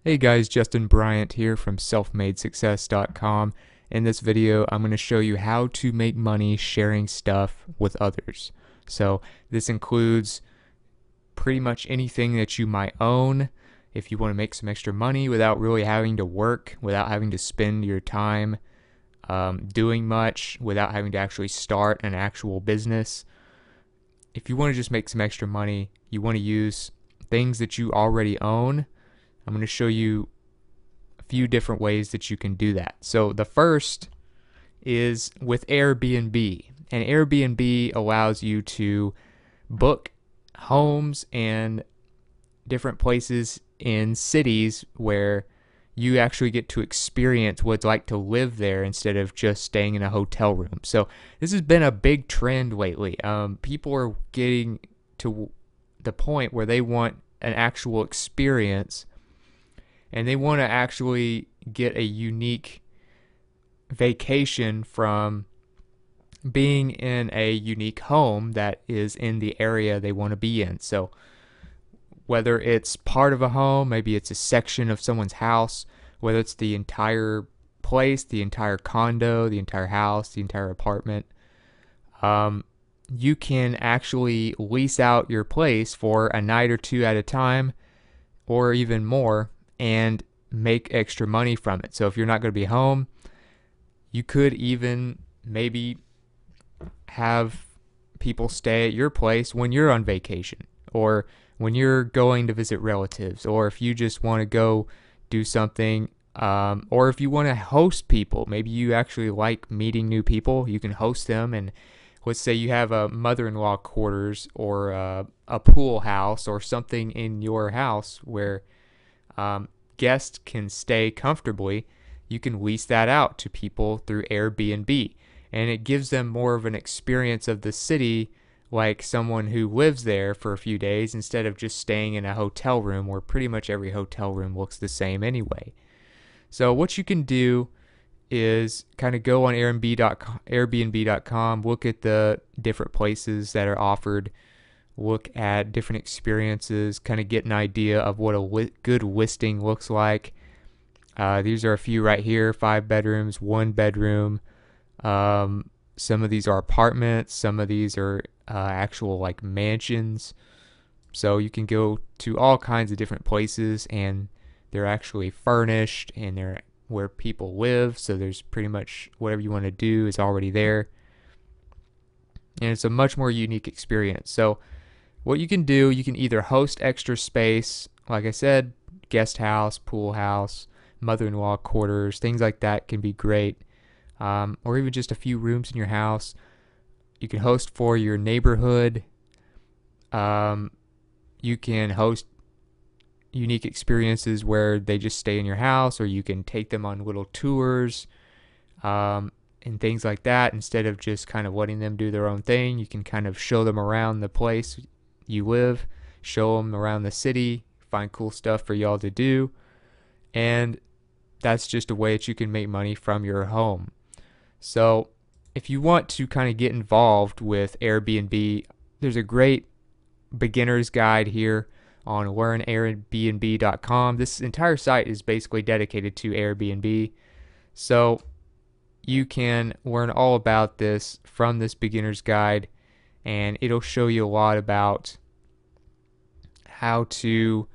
Hey guys, Justin Bryant here from selfmadesuccess.com. In this video, I'm going to show you how to make money sharing stuff with others. So this includes pretty much anything that you might own. If you want to make some extra money without really having to work, without having to spend your time doing much, without having to actually start an actual business. If you want to just make some extra money, you want to use things that you already own. I'm going to show you a few different ways that you can do that. So the first is with Airbnb. And Airbnb allows you to book homes and different places in cities where you actually get to experience what it's like to live there instead of just staying in a hotel room. So this has been a big trend lately. People are getting to the point where they want an actual experience and they want to actually get a unique vacation from being in a unique home that is in the area they want to be in. So whether it's part of a home, maybe it's a section of someone's house, whether it's the entire place, the entire condo, the entire house, the entire apartment, you can actually lease out your place for a night or two at a time or even more and make extra money from it. So if you're not going to be home, you could even maybe have people stay at your place when you're on vacation or when you're going to visit relatives, or if you just want to go do something, or if you want to host people. Maybe you actually like meeting new people. You can host them, and let's say you have a mother-in-law quarters or a pool house or something in your house where guests can stay comfortably. You can lease that out to people through Airbnb, and it gives them more of an experience of the city, like someone who lives there for a few days instead of just staying in a hotel room where pretty much every hotel room looks the same anyway. So what you can do is kind of go on Airbnb.com, look at the different places that are offered, look at different experiences, kind of get an idea of what a good listing looks like. These are a few right here: 5 bedrooms, 1 bedroom. Some of these are apartments, some of these are actual like mansions. So you can go to all kinds of different places, and they're actually furnished, and they're where people live. So there's pretty much whatever you want to do is already there, and it's a much more unique experience. So what you can do, you can either host extra space, like I said, guest house, pool house, mother-in-law quarters, things like that can be great. Or even just a few rooms in your house. You can host for your neighborhood. You can host unique experiences where they just stay in your house, or you can take them on little tours and things like that. Instead of just kind of letting them do their own thing, you can kind of show them around the place you live, show them around the city, find cool stuff for y'all to do, and that's just a way that you can make money from your home. So if you want to kind of get involved with Airbnb, there's a great beginner's guide here on learnairbnb.com. This entire site is basically dedicated to Airbnb. So you can learn all about this from this beginner's guide, and it'll show you a lot about how to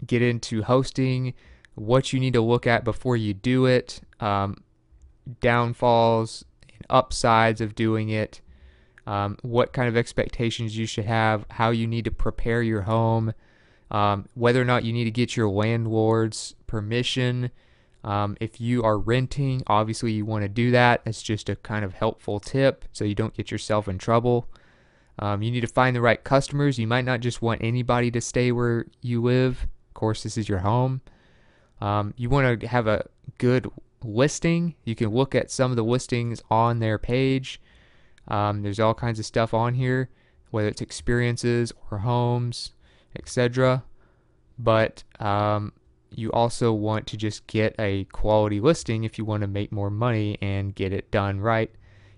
get into hosting, what you need to look at before you do it, downfalls and upsides of doing it, what kind of expectations you should have, how you need to prepare your home, whether or not you need to get your landlord's permission. If you are renting, obviously you want to do that. It's just a kind of helpful tip so you don't get yourself in trouble. You need to find the right customers. You might not just want anybody to stay where you live. Of course, this is your home. You want to have a good listing. You can look at some of the listings on their page. There's all kinds of stuff on here, whether it's experiences or homes, etc. But you also want to just get a quality listing if you want to make more money and get it done right.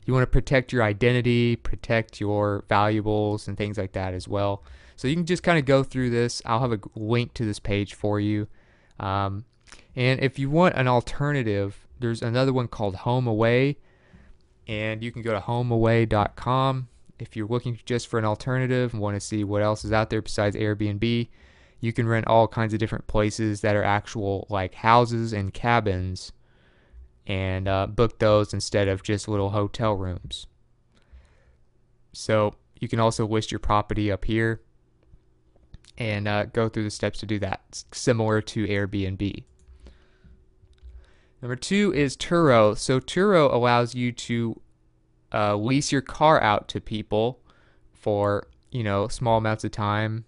You want to protect your identity, protect your valuables and things like that as well. So you can just kind of go through this. I'll have a link to this page for you. Um, and if you want an alternative, there's another one called HomeAway, and you can go to homeaway.com. If you're looking just for an alternative and want to see what else is out there besides Airbnb, you can rent all kinds of different places that are actual like houses and cabins, and book those instead of just little hotel rooms. So you can also list your property up here and go through the steps to do that. It's similar to Airbnb. Number 2 is Turo. So Turo allows you to lease your car out to people for, small amounts of time,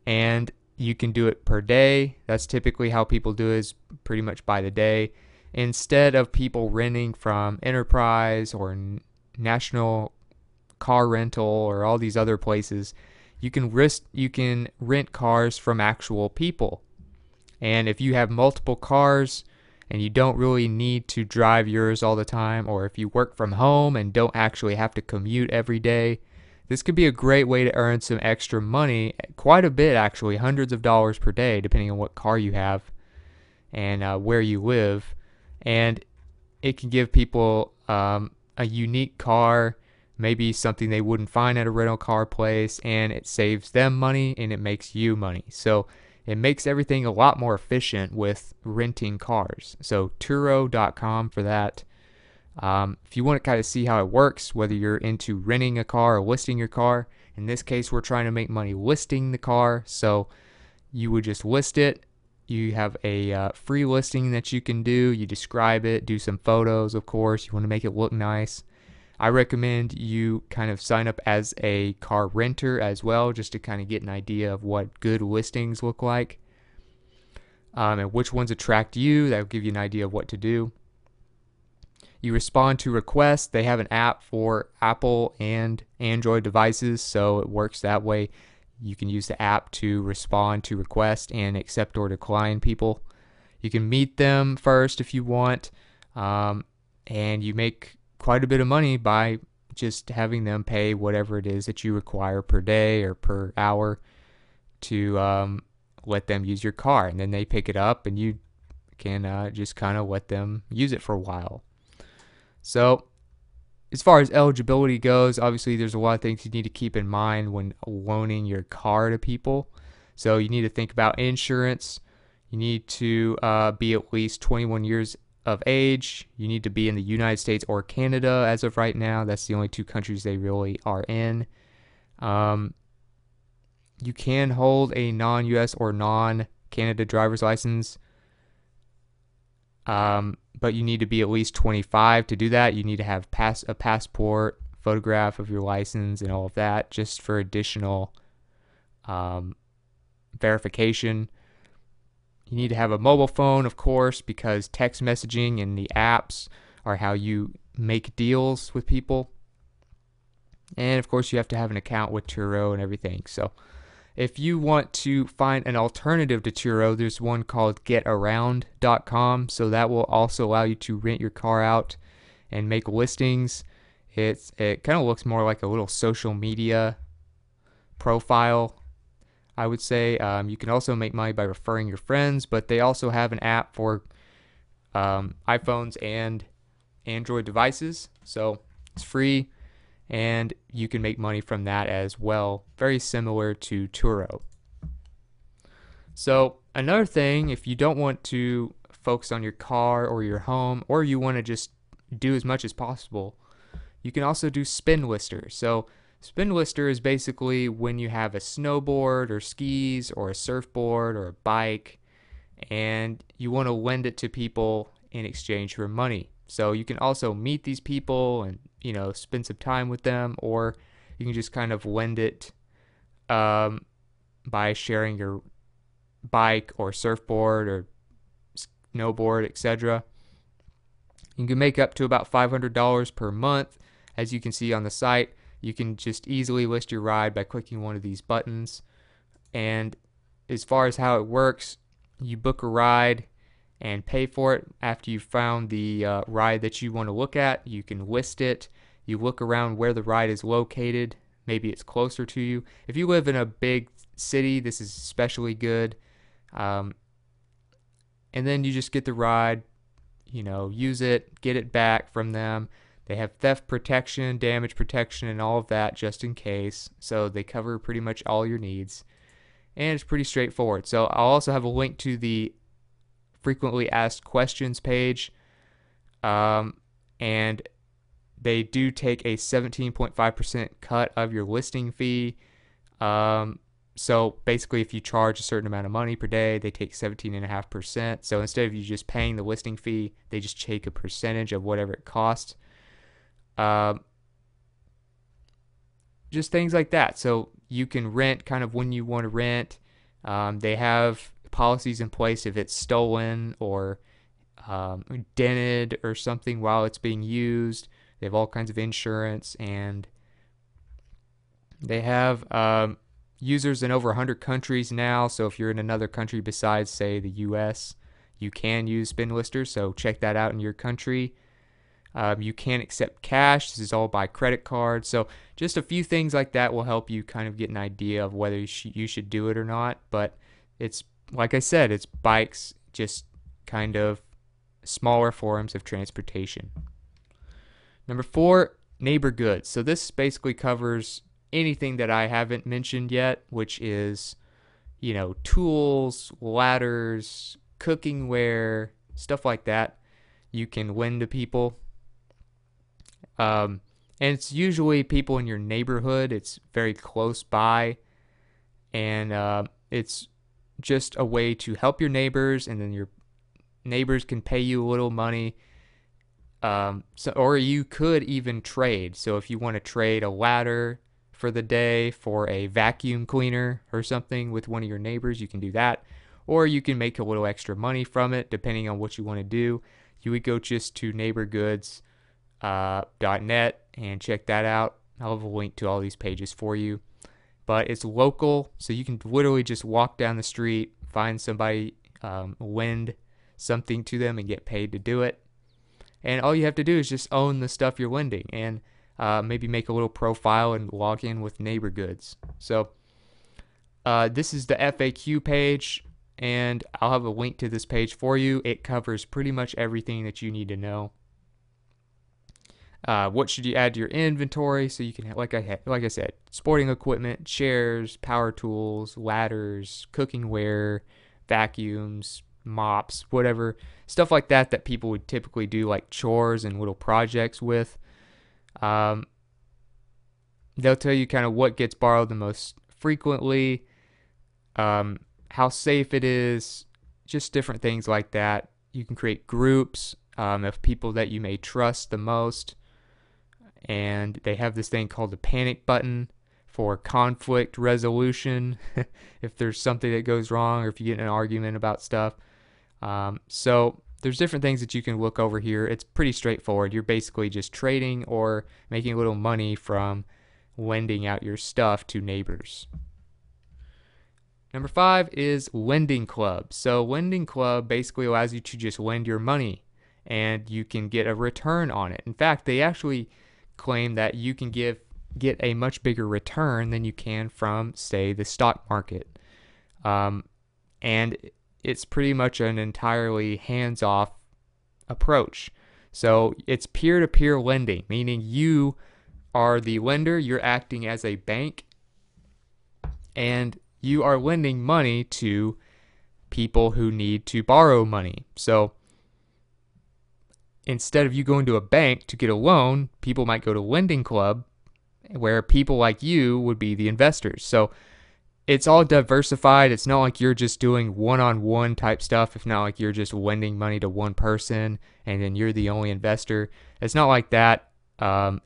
and you can do it per day. That's typically how people do it, is pretty much by the day. Instead of people renting from Enterprise or National Car Rental or all these other places, you can rent cars from actual people. And if you have multiple cars and you don't really need to drive yours all the time, or if you work from home and don't actually have to commute every day, this could be a great way to earn some extra money, quite a bit actually, hundreds of dollars per day, depending on what car you have and where you live. And it can give people a unique car, maybe something they wouldn't find at a rental car place, and it saves them money and it makes you money. So it makes everything a lot more efficient with renting cars. So Turo.com for that. If you want to kind of see how it works, whether you're into renting a car or listing your car, in this case we're trying to make money listing the car. So you would just list it. You have a free listing that you can do. You describe it, do some photos, of course. You want to make it look nice. I recommend you kind of sign up as a car renter as well, just to kind of get an idea of what good listings look like, and which ones attract you. That will give you an idea of what to do. You respond to requests. They have an app for Apple and Android devices, so it works that way. You can use the app to respond to requests and accept or decline people. You can meet them first if you want, and you make quite a bit of money by just having them pay whatever it is that you require per day or per hour to let them use your car. And then they pick it up and you can just kind of let them use it for a while. So as far as eligibility goes, obviously there's a lot of things you need to keep in mind when loaning your car to people. So you need to think about insurance. You need to be at least 21 years of age. You need to be in the United States or Canada as of right now. That's the only two countries they really are in. You can hold a non-US or non-Canada driver's license, but you need to be at least 25 to do that. You need to have a passport, photograph of your license, and all of that, just for additional verification. You need to have a mobile phone, of course, because text messaging and the apps are how you make deals with people. And of course, you have to have an account with Turo and everything. So if you want to find an alternative to Turo, there's one called getaround.com. So that will also allow you to rent your car out and make listings. It kind of looks more like a little social media profile, I would say. You can also make money by referring your friends, but they also have an app for iPhones and Android devices. So it's free, and you can make money from that as well. Very similar to Turo. So another thing, if you don't want to focus on your car or your home, or you want to just do as much as possible, you can also do Spinlister. So Spinlister is basically when you have a snowboard or skis or a surfboard or a bike, and you want to lend it to people in exchange for money. So you can also meet these people and, spend some time with them, or you can just kind of lend it by sharing your bike or surfboard or snowboard, etc. You can make up to about $500 per month. As you can see on the site, you can just easily list your ride by clicking one of these buttons. And as far as how it works, you book a ride and pay for it. After you found the ride that you want to look at, you can list it. You look around where the ride is located. Maybe it's closer to you. If you live in a big city, this is especially good. And then you just get the ride, use it, get it back from them. They have theft protection, damage protection, and all of that just in case. So they cover pretty much all your needs. And it's pretty straightforward. So I'll also have a link to the frequently asked questions page. And they do take a 17.5% cut of your listing fee. So basically, if you charge a certain amount of money per day, they take 17.5%. So instead of you just paying the listing fee, they just take a percentage of whatever it costs. Just things like that. So you can rent kind of when you want to rent. They have policies in place if it's stolen or dented or something while it's being used. They have all kinds of insurance, and they have users in over 100 countries now. So if you're in another country besides, say, the US, you can use Spinlisters. So check that out in your country. You can't accept cash. This is all by credit card. So just a few things like that will help you kind of get an idea of whether you should do it or not. But it's, like I said, it's bikes, just kind of smaller forms of transportation. Number 4, neighbor goods. So this basically covers anything that I haven't mentioned yet, which is, tools, ladders, cooking ware, stuff like that. You can lend to people. And it's usually people in your neighborhood. It's very close by. And it's just a way to help your neighbors, and then your neighbors can pay you a little money. Or you could even trade. So if you want to trade a ladder for the day for a vacuum cleaner or something with one of your neighbors, you can do that. Or you can make a little extra money from it, depending on what you want to do. You would go just to neighborgoods.net and check that out. I'll have a link to all these pages for you. But it's local, so you can literally just walk down the street, find somebody, lend something to them, and get paid to do it. And all you have to do is just own the stuff you're lending, and maybe make a little profile and log in with neighbor goods. So this is the FAQ page, and I'll have a link to this page for you. It covers pretty much everything that you need to know. What should you add to your inventory? So you can, like I said, sporting equipment, chairs, power tools, ladders, cooking ware, vacuums, mops, whatever, stuff like that people would typically do like chores and little projects with. They'll tell you kind of what gets borrowed the most frequently, how safe it is, just different things like that. You can create groups of people that you may trust the most. And they have this thing called the panic button for conflict resolution if there's something that goes wrong or if you get in an argument about stuff. So there's different things that you can look over here. It's pretty straightforward. You're basically just trading or making a little money from lending out your stuff to neighbors. Number 5 is lending club. So lending club basically allows you to just lend your money, and you can get a return on it. In fact, they actually claim that you can get a much bigger return than you can from, say, the stock market. And it's pretty much an entirely hands-off approach. So it's peer-to-peer lending, meaning you are the lender, you're acting as a bank, and you are lending money to people who need to borrow money. So instead of you going to a bank to get a loan, people might go to lending club, where people like you would be the investors. So it's all diversified. It's not like you're just doing one-on-one type stuff. It's not like you're just lending money to one person and then you're the only investor. It's not like that.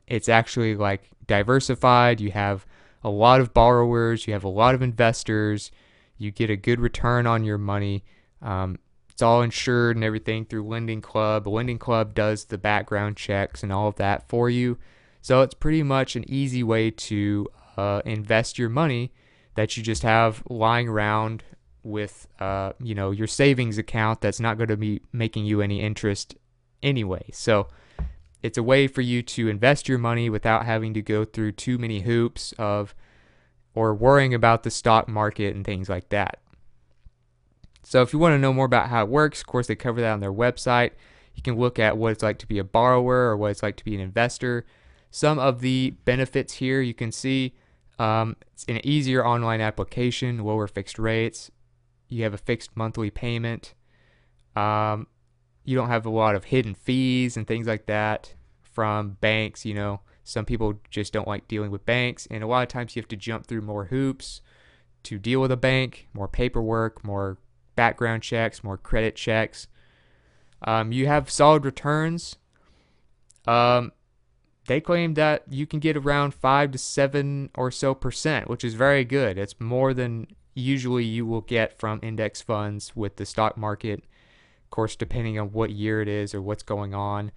It's actually like diversified. You have a lot of borrowers. You have a lot of investors. You get a good return on your money. It's all insured and everything through Lending Club. The Lending Club does the background checks and all of that for you. So it's pretty much an easy way to invest your money that you just have lying around with your savings account that's not going to be making you any interest anyway. So it's a way for you to invest your money without having to go through too many hoops or worrying about the stock market and things like that. So if you want to know more about how it works, of course, they cover that on their website. You can look at what it's like to be a borrower or what it's like to be an investor. Some of the benefits here you can see. It's an easier online application, lower fixed rates. You have a fixed monthly payment. You don't have a lot of hidden fees and things like that from banks. Some people just don't like dealing with banks, and a lot of times you have to jump through more hoops to deal with a bank, more paperwork, more background checks, more credit checks. You have solid returns. They claim that you can get around 5 to 7 or so percent, which is very good. It's more than usually you will get from index funds with the stock market. Of course, depending on what year it is or what's going on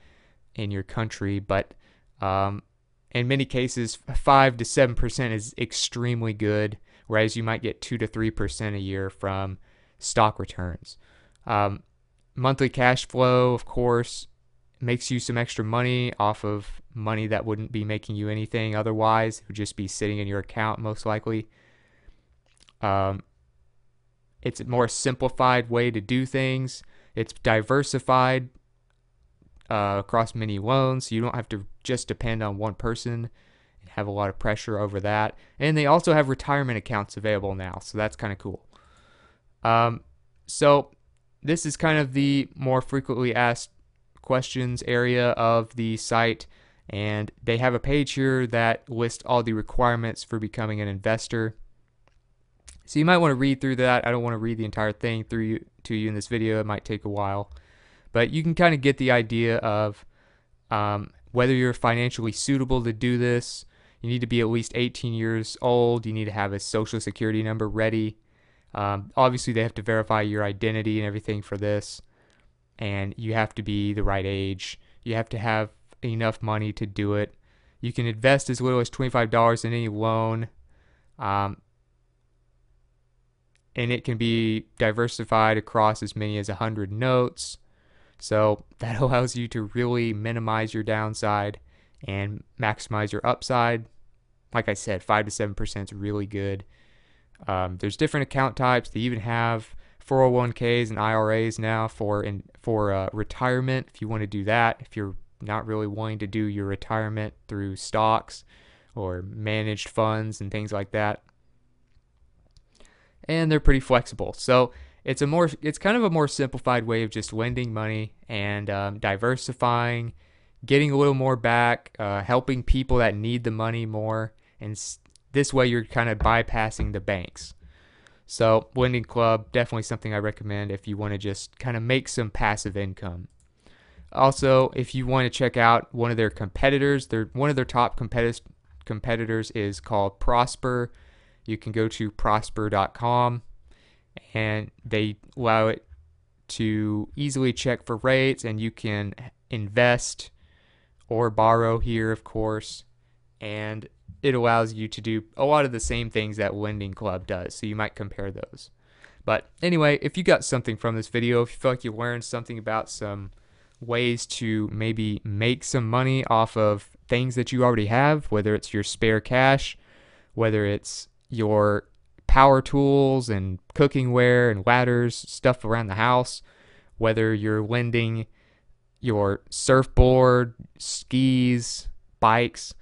in your country. But in many cases, 5 to 7% is extremely good, whereas you might get 2 to 3% a year from stock returns. Monthly cash flow, of course, makes you some extra money off of money that wouldn't be making you anything otherwise. It would just be sitting in your account most likely. It's a more simplified way to do things. It's diversified across many loans, so you don't have to just depend on one person and have a lot of pressure over that. And they also have retirement accounts available now, so that's kind of cool. So this is kind of the more frequently asked questions area of the site, and they have a page here that lists all the requirements for becoming an investor. So you might want to read through that. I don't want to read the entire thing to you in this video. It might take a while, but you can kind of get the idea of whether you're financially suitable to do this. You need to be at least 18 years old. You need to have a social security number ready. Obviously, they have to verify your identity and everything for this, and you have to be the right age. You have to have enough money to do it. You can invest as little as $25 in any loan, and it can be diversified across as many as 100 notes. So that allows you to really minimize your downside and maximize your upside. Like I said, 5 to 7% is really good. There's different account types. They even have 401ks and IRAs now for retirement, if you want to do that. If you're not really wanting to do your retirement through stocks or managed funds and things like that. And they're pretty flexible. So it's kind of a more simplified way of just lending money and diversifying, getting a little more back, helping people that need the money more, and this way you're kind of bypassing the banks. So Lending Club, definitely something I recommend if you want to just kind of make some passive income. Also, if you want to check out one of their competitors, one of their top competitors is called Prosper. You can go to prosper.com, and they allow it to easily check for rates, and you can invest or borrow here, of course, and it allows you to do a lot of the same things that Lending Club does, so you might compare those. But anyway, if you got something from this video, if you feel like you learned something about some ways to maybe make some money off of things that you already have, whether it's your spare cash, whether it's your power tools and cooking ware and ladders, stuff around the house, whether you're lending your surfboard, skis, bikes,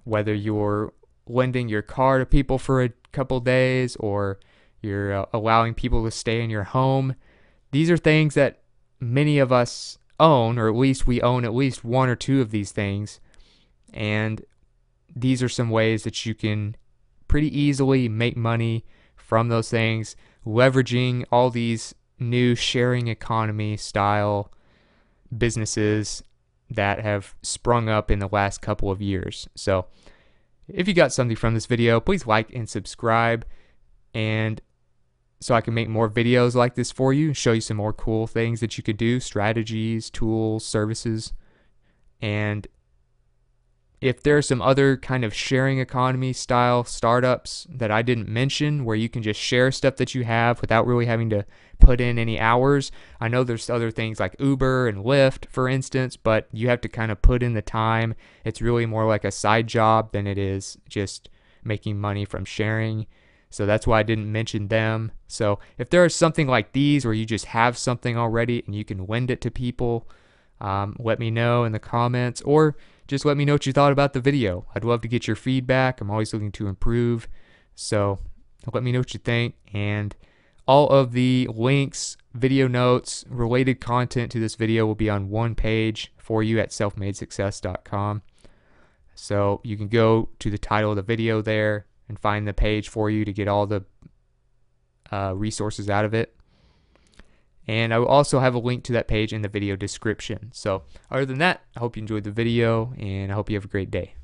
whether you're lending your car to people for a couple days, or you're allowing people to stay in your home. These are things that many of us own, or at least we own at least one or two of these things. And these are some ways that you can pretty easily make money from those things, leveraging all these new sharing economy style businesses that have sprung up in the last couple of years. So if you got something from this video, please like and subscribe, and so I can make more videos like this for you, show you some more cool things that you could do, strategies, tools, services. And if there are some other kind of sharing economy style startups that I didn't mention where you can just share stuff that you have without really having to put in any hours. I know there's other things like Uber and Lyft, for instance, but you have to kind of put in the time. It's really more like a side job than it is just making money from sharing. So that's why I didn't mention them. So if there is something like these where you just have something already and you can lend it to people, let me know in the comments, or just let me know what you thought about the video. I'd love to get your feedback. I'm always looking to improve. So let me know what you think. And all of the links, video notes, related content to this video will be on one page for you at selfmadesuccess.com. So you can go to the title of the video there and find the page for you to get all the resources out of it. And I will also have a link to that page in the video description. So other than that, I hope you enjoyed the video, and I hope you have a great day.